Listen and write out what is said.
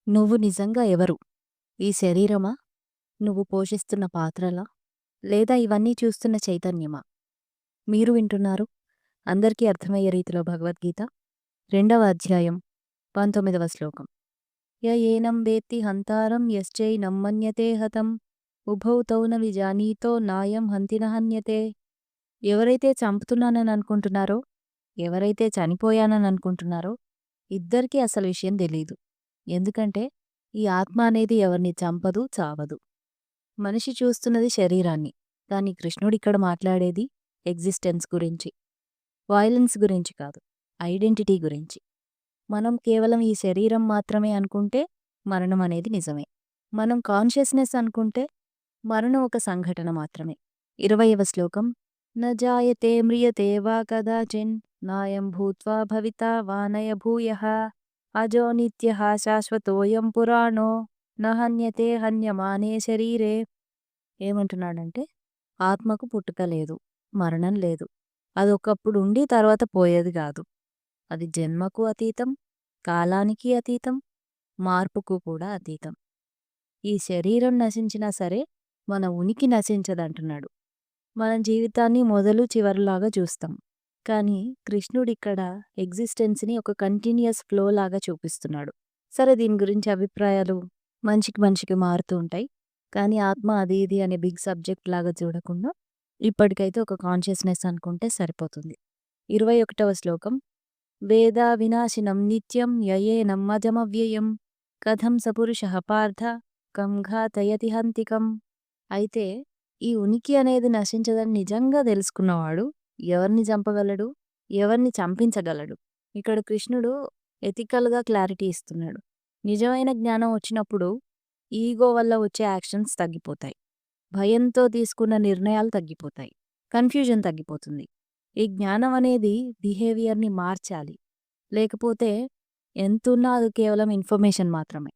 నువ్వు నిజంగా ఎవరు? ఈ శరీరమా? నువ్వు పోషిస్తున్న పాత్రలా? లేదా ఇవన్నీ చూస్తున్న చైతన్యమా? మీరు వింటున్నారు అందరికీ అర్థమయ్యే రీతిలో భగవద్గీత 2వ అధ్యాయం 19వ శ్లోకం. య ఏనం వేత్తి హంతారం యశ్చైనం మన్యతే హతం ఉభౌ తౌ న విజానీతో నాయం హంతి న హన్యతే. ఎవరైతే చంపుతున్నానని అనుకుంటున్నారో, ఎవరైతే చనిపోయానని అనుకుంటున్నారో ఇద్దరికీ అసలు విషయం తెలీదు. ఎందుకంటే ఈ ఆత్మ అనేది ఎవరిని చంపదు, చావదు. మనిషి చూస్తున్నది శరీరాన్ని. కానీ కృష్ణుడిక్కడ మాట్లాడేది ఎగ్జిస్టెన్స్ గురించి. వయలెన్స్ గురించి కాదు. ఐడెంటిటీ గురించి. మనం కేవలం ఈ శరీరం మాత్రమే అనుకుంటే మరణం అనేది నిజమే. మనం కాన్షియస్‌నెస్ అనుకుంటే మరణం ఒక సంఘటన మాత్రమే. 20వ శ్లోకం. న జాయతే మ్రియతే వా కదాచిన్ నాయం భూత్వా భవితా వా నయ భూయః అజో నిత్యః శాశ్వతోయం పురాణో న హన్యతే హన్యమానే శరీరే. ఏమంటున్నాడంటే ఆత్మకు పుట్టుక లేదు, మరణం లేదు. అదొకప్పుడు ఉండి తర్వాత పోయేది కాదు. అది జన్మకు అతీతం, కాలానికి అతీతం, మార్పుకు కూడా అతీతం. ఈ శరీరం నశించినా సరే మన ఉనికి నశించదంటున్నాడు. మనం జీవితాన్ని మొదలు చివరిలాగా చూస్తాం. కానీ కృష్ణుడిక్కడ ఎగ్జిస్టెన్స్‌ని ఒక కంటిన్యూయస్ ఫ్లో లాగా చూపిస్తున్నాడు. సరే, దీని గురించి అభిప్రాయాలు మనిషికి మనిషికి మారుతూ ఉంటాయి. కానీ ఆత్మ అది ఇది అనే బిగ్ సబ్జెక్ట్ లాగా చూడకుండా ఇప్పటికైతే ఒక కాన్షియస్‌నెస్ అనుకుంటే సరిపోతుంది. 21వ శ్లోకం. వేదా వినాశినం నిత్యం యయేనం అజమవ్యయం కథం స పురుషః పార్థ కం ఘాతయతి హంతికం. అయితే ఈ ఉనికి అనేది నశించదని నిజంగా తెలుసుకున్నవాడు ఎవరిని చంపగలడు, ఎవరిని చంపించగలడు? ఇక్కడ కృష్ణుడు ఎథికల్‌గా క్లారిటీ ఇస్తున్నాడు. నిజమైన జ్ఞానం వచ్చినప్పుడు ఈగో వల్ల వచ్చే యాక్షన్స్ తగ్గిపోతాయి. భయంతో తీసుకున్న నిర్ణయాలు తగ్గిపోతాయి. కన్‌ఫ్యూజన్ తగ్గిపోతుంది. ఈ జ్ఞానం అనేది బిహేవియర్‌ని మార్చాలి. లేకపోతే ఎంతున్నా అది కేవలం ఇన్ఫర్మేషన్ మాత్రమే.